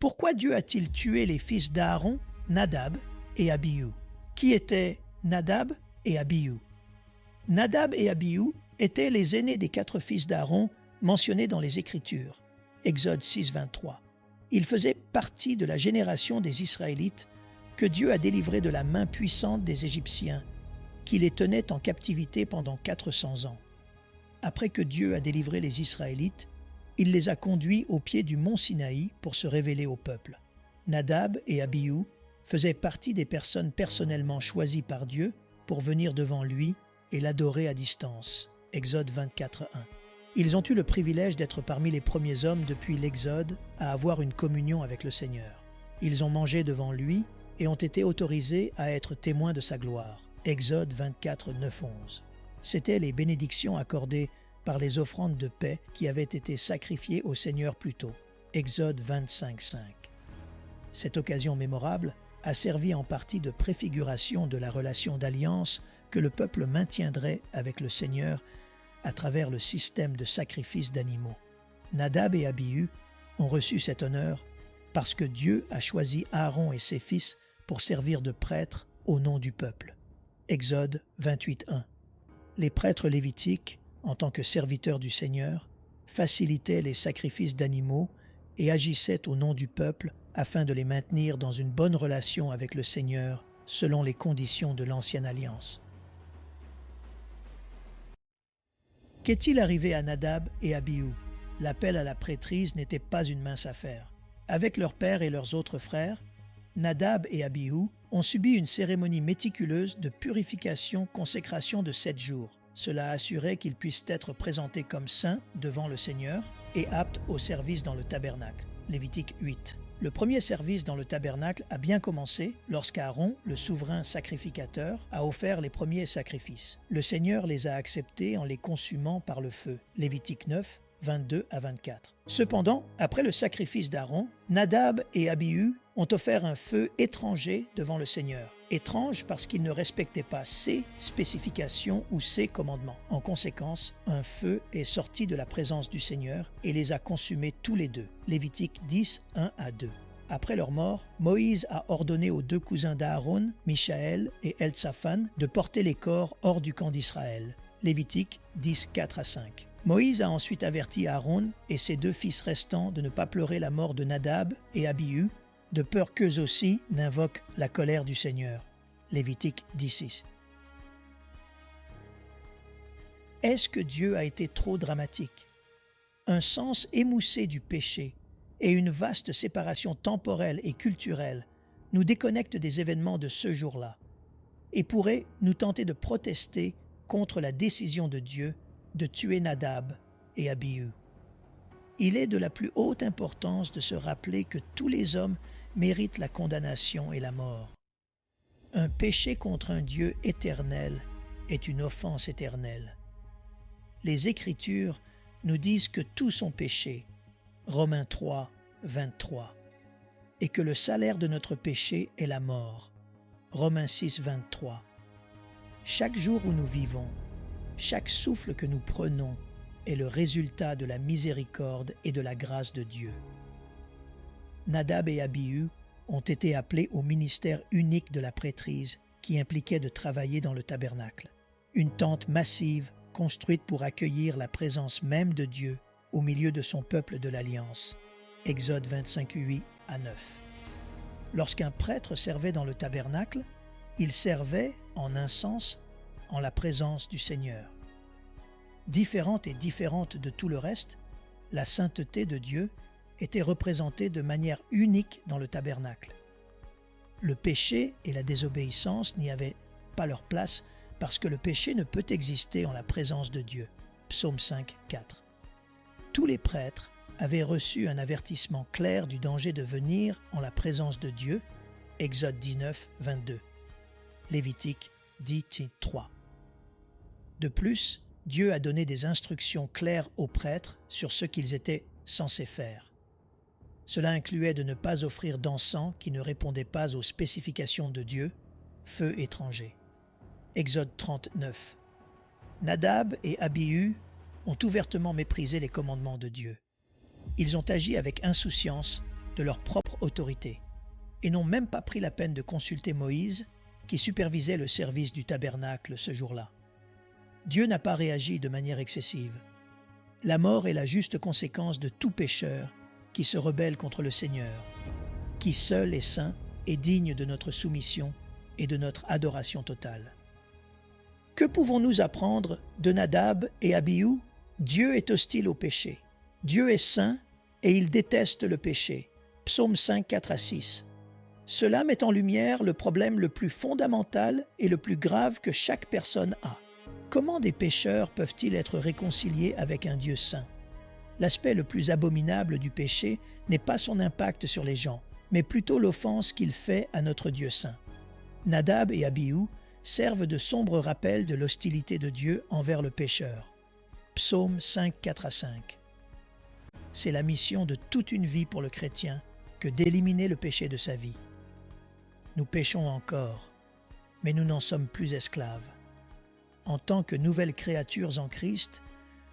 Pourquoi Dieu a-t-il tué les fils d'Aaron, Nadab et Abihu? Qui étaient Nadab et Abihu? Nadab et Abihu étaient les aînés des 4 fils d'Aaron mentionnés dans les Écritures. Exode 6, 23. Ils faisaient partie de la génération des Israélites que Dieu a délivrés de la main puissante des Égyptiens, qui les tenaient en captivité pendant 400 ans. Après que Dieu a délivré les Israélites, il les a conduits au pied du mont Sinaï pour se révéler au peuple. Nadab et Abihu faisaient partie des personnes personnellement choisies par Dieu pour venir devant lui et l'adorer à distance. Exode 24, 1. Ils ont eu le privilège d'être parmi les premiers hommes depuis l'Exode à avoir une communion avec le Seigneur. Ils ont mangé devant lui et ont été autorisés à être témoins de sa gloire. Exode 24, 9, 11. C'étaient les bénédictions accordées par les offrandes de paix qui avaient été sacrifiées au Seigneur plus tôt. Exode 25, 5. Cette occasion mémorable a servi en partie de préfiguration de la relation d'alliance que le peuple maintiendrait avec le Seigneur à travers le système de sacrifice d'animaux. Nadab et Abihu ont reçu cet honneur parce que Dieu a choisi Aaron et ses fils pour servir de prêtres au nom du peuple. Exode 28, 1. Les prêtres lévitiques, en tant que serviteurs du Seigneur, facilitaient les sacrifices d'animaux et agissaient au nom du peuple afin de les maintenir dans une bonne relation avec le Seigneur selon les conditions de l'Ancienne Alliance. Qu'est-il arrivé à Nadab et Abihu? L'appel à la prêtrise n'était pas une mince affaire. Avec leur père et leurs autres frères, Nadab et Abihu ont subi une cérémonie méticuleuse de purification-consécration de 7 jours. Cela assurait qu'ils puissent être présentés comme saints devant le Seigneur et aptes au service dans le tabernacle. Lévitique 8. Le premier service dans le tabernacle a bien commencé lorsqu'Aaron, le souverain sacrificateur, a offert les premiers sacrifices. Le Seigneur les a acceptés en les consumant par le feu. Lévitique 9, 22 à 24. Cependant, après le sacrifice d'Aaron, Nadab et Abihu ont offert un feu étranger devant le Seigneur. Étrange parce qu'il ne respectait pas ses spécifications ou ses commandements. En conséquence, un feu est sorti de la présence du Seigneur et les a consumés tous les deux. Lévitique 10, 1 à 2. Après leur mort, Moïse a ordonné aux 2 cousins d'Aaron, Michaël et Eltsaphan, de porter les corps hors du camp d'Israël. Lévitique 10, 4 à 5. Moïse a ensuite averti Aaron et ses 2 fils restants de ne pas pleurer la mort de Nadab et Abihu, de peur qu'eux aussi n'invoquent la colère du Seigneur. Lévitique 10:6. Est-ce que Dieu a été trop dramatique? Un sens émoussé du péché et une vaste séparation temporelle et culturelle nous déconnectent des événements de ce jour-là et pourraient nous tenter de protester contre la décision de Dieu de tuer Nadab et Abihu. Il est de la plus haute importance de se rappeler que tous les hommes méritent la condamnation et la mort. Un péché contre un Dieu éternel est une offense éternelle. Les Écritures nous disent que tous sont péchés, Romains 3, 23, et que le salaire de notre péché est la mort, Romains 6, 23. Chaque jour où nous vivons, chaque souffle que nous prenons est le résultat de la miséricorde et de la grâce de Dieu. Nadab et Abihu ont été appelés au ministère unique de la prêtrise qui impliquait de travailler dans le tabernacle, une tente massive construite pour accueillir la présence même de Dieu au milieu de son peuple de l'Alliance. Exode 25, 8 à 9. Lorsqu'un prêtre servait dans le tabernacle, il servait, en un sens, en la présence du Seigneur. Différente de tout le reste, la sainteté de Dieu était représentée de manière unique dans le tabernacle. Le péché et la désobéissance n'y avaient pas leur place parce que le péché ne peut exister en la présence de Dieu. Psaume 5, 4. Tous les prêtres avaient reçu un avertissement clair du danger de venir en la présence de Dieu. Exode 19, 22. Lévitique 10, 3. De plus, Dieu a donné des instructions claires aux prêtres sur ce qu'ils étaient censés faire. Cela incluait de ne pas offrir d'encens qui ne répondait pas aux spécifications de Dieu, feu étranger. Exode 39. Nadab et Abihu ont ouvertement méprisé les commandements de Dieu. Ils ont agi avec insouciance de leur propre propre autorité, et n'ont même pas pris la peine de consulter Moïse, qui supervisait le service du tabernacle ce jour-là. Dieu n'a pas réagi de manière excessive. La mort est la juste conséquence de tout pécheur qui se rebelle contre le Seigneur, qui seul est saint et digne de notre soumission et de notre adoration totale. Que pouvons-nous apprendre de Nadab et Abihu? Dieu est hostile au péché. Dieu est saint et il déteste le péché. Psaume 5, 4 à 6. Cela met en lumière le problème le plus fondamental et le plus grave que chaque personne a. Comment des pécheurs peuvent-ils être réconciliés avec un Dieu saint? L'aspect le plus abominable du péché n'est pas son impact sur les gens, mais plutôt l'offense qu'il fait à notre Dieu saint. Nadab et Abihu servent de sombres rappels de l'hostilité de Dieu envers le pécheur. Psaume 5, 4 à 5. C'est la mission de toute une vie pour le chrétien que d'éliminer le péché de sa vie. Nous péchons encore, mais nous n'en sommes plus esclaves. En tant que nouvelles créatures en Christ,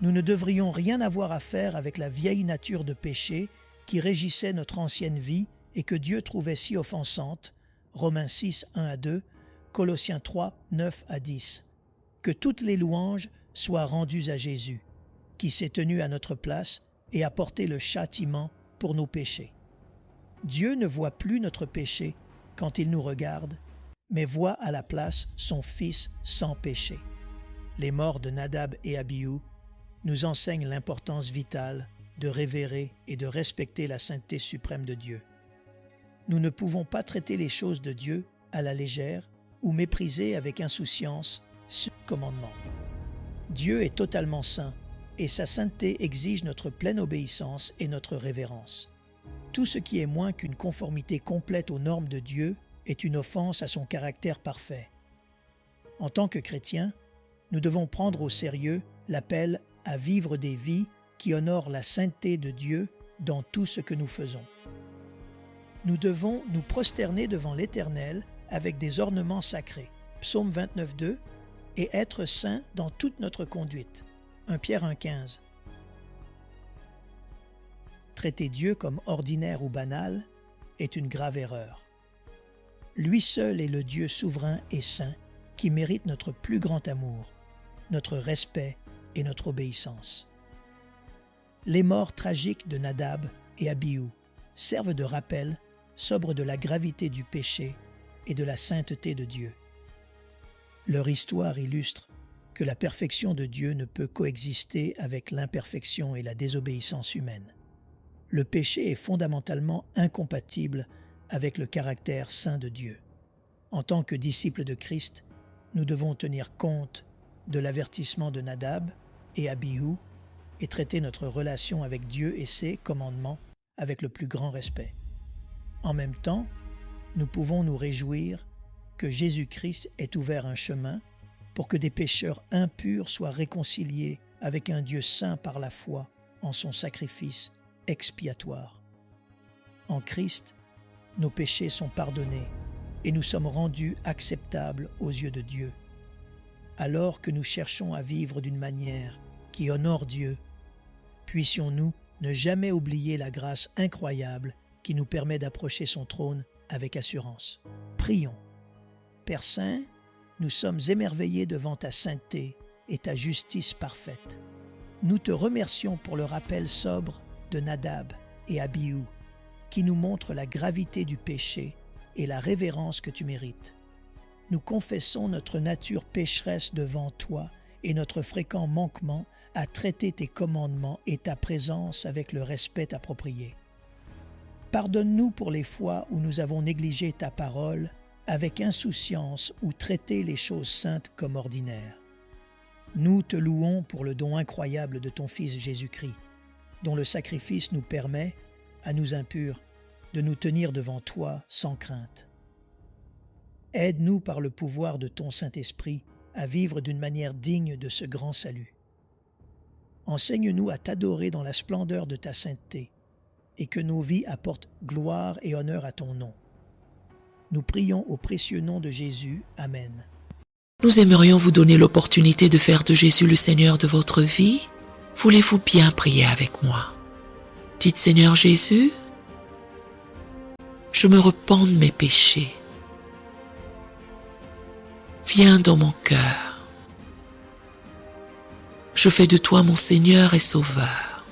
nous ne devrions rien avoir à faire avec la vieille nature de péché qui régissait notre ancienne vie et que Dieu trouvait si offensante, Romains 6, 1 à 2, Colossiens 3, 9 à 10. Que toutes les louanges soient rendues à Jésus, qui s'est tenu à notre place et a porté le châtiment pour nos péchés. Dieu ne voit plus notre péché quand il nous regarde, mais voit à la place son Fils sans péché. Les morts de Nadab et Abihu nous enseignent l'importance vitale de révérer et de respecter la sainteté suprême de Dieu. Nous ne pouvons pas traiter les choses de Dieu à la légère ou mépriser avec insouciance ce commandement. Dieu est totalement saint et sa sainteté exige notre pleine obéissance et notre révérence. Tout ce qui est moins qu'une conformité complète aux normes de Dieu est une offense à son caractère parfait. En tant que chrétiens, nous devons prendre au sérieux l'appel à vivre des vies qui honorent la sainteté de Dieu dans tout ce que nous faisons. Nous devons nous prosterner devant l'Éternel avec des ornements sacrés, Psaume 29, 2, et être saints dans toute notre conduite, 1 Pierre 1, 15. Traiter Dieu comme ordinaire ou banal est une grave erreur. Lui seul est le Dieu souverain et saint qui mérite notre plus grand amour, notre respect et notre obéissance. Les morts tragiques de Nadab et Abihu servent de rappel sobre de la gravité du péché et de la sainteté de Dieu. Leur histoire illustre que la perfection de Dieu ne peut coexister avec l'imperfection et la désobéissance humaine. Le péché est fondamentalement incompatible avec le caractère saint de Dieu. En tant que disciples de Christ, nous devons tenir compte de l'avertissement de Nadab et Abihu et traiter notre relation avec Dieu et ses commandements avec le plus grand respect. En même temps, nous pouvons nous réjouir que Jésus-Christ ait ouvert un chemin pour que des pécheurs impurs soient réconciliés avec un Dieu saint par la foi en son sacrifice expiatoire. En Christ, nos péchés sont pardonnés et nous sommes rendus acceptables aux yeux de Dieu. Alors que nous cherchons à vivre d'une manière qui honore Dieu, puissions-nous ne jamais oublier la grâce incroyable qui nous permet d'approcher son trône avec assurance. Prions. Père Saint, nous sommes émerveillés devant ta sainteté et ta justice parfaite. Nous te remercions pour le rappel sobre de Nadab et Abihu, qui nous montre la gravité du péché et la révérence que tu mérites. Nous confessons notre nature pécheresse devant toi et notre fréquent manquement à traiter tes commandements et ta présence avec le respect approprié. Pardonne-nous pour les fois où nous avons négligé ta parole avec insouciance ou traité les choses saintes comme ordinaires. Nous te louons pour le don incroyable de ton Fils Jésus-Christ, dont le sacrifice nous permet, à nous impurs, de nous tenir devant toi sans crainte. Aide-nous par le pouvoir de ton Saint-Esprit à vivre d'une manière digne de ce grand salut. Enseigne-nous à t'adorer dans la splendeur de ta sainteté et que nos vies apportent gloire et honneur à ton nom. Nous prions au précieux nom de Jésus. Amen. Nous aimerions vous donner l'opportunité de faire de Jésus le Seigneur de votre vie. Voulez-vous bien prier avec moi? Dites Seigneur Jésus, je me repens de mes péchés. Viens dans mon cœur. Je fais de toi mon Seigneur et Sauveur.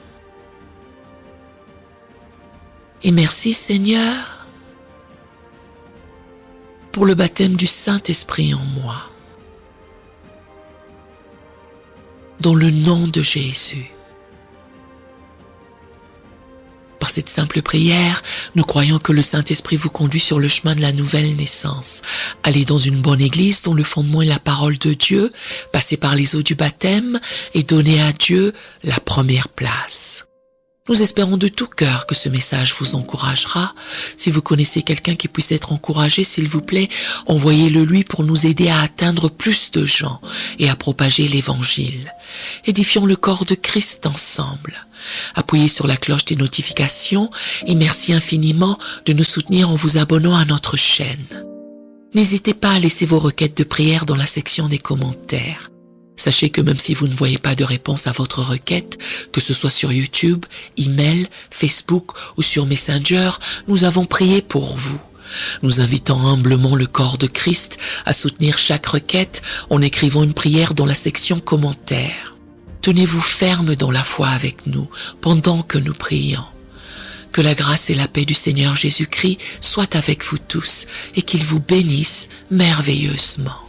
Et merci Seigneur pour le baptême du Saint-Esprit en moi. Dans le nom de Jésus. Par cette simple prière, nous croyons que le Saint-Esprit vous conduit sur le chemin de la nouvelle naissance. Allez dans une bonne église dont le fondement est la parole de Dieu, passez par les eaux du baptême et donnez à Dieu la première place. Nous espérons de tout cœur que ce message vous encouragera. Si vous connaissez quelqu'un qui puisse être encouragé, s'il vous plaît, envoyez-le lui pour nous aider à atteindre plus de gens et à propager l'évangile. Édifions le corps de Christ ensemble. Appuyez sur la cloche des notifications et merci infiniment de nous soutenir en vous abonnant à notre chaîne. N'hésitez pas à laisser vos requêtes de prière dans la section des commentaires. Sachez que même si vous ne voyez pas de réponse à votre requête, que ce soit sur YouTube, email, Facebook ou sur Messenger, nous avons prié pour vous. Nous invitons humblement le corps de Christ à soutenir chaque requête en écrivant une prière dans la section commentaires. Tenez-vous ferme dans la foi avec nous pendant que nous prions. Que la grâce et la paix du Seigneur Jésus-Christ soient avec vous tous et qu'il vous bénisse merveilleusement.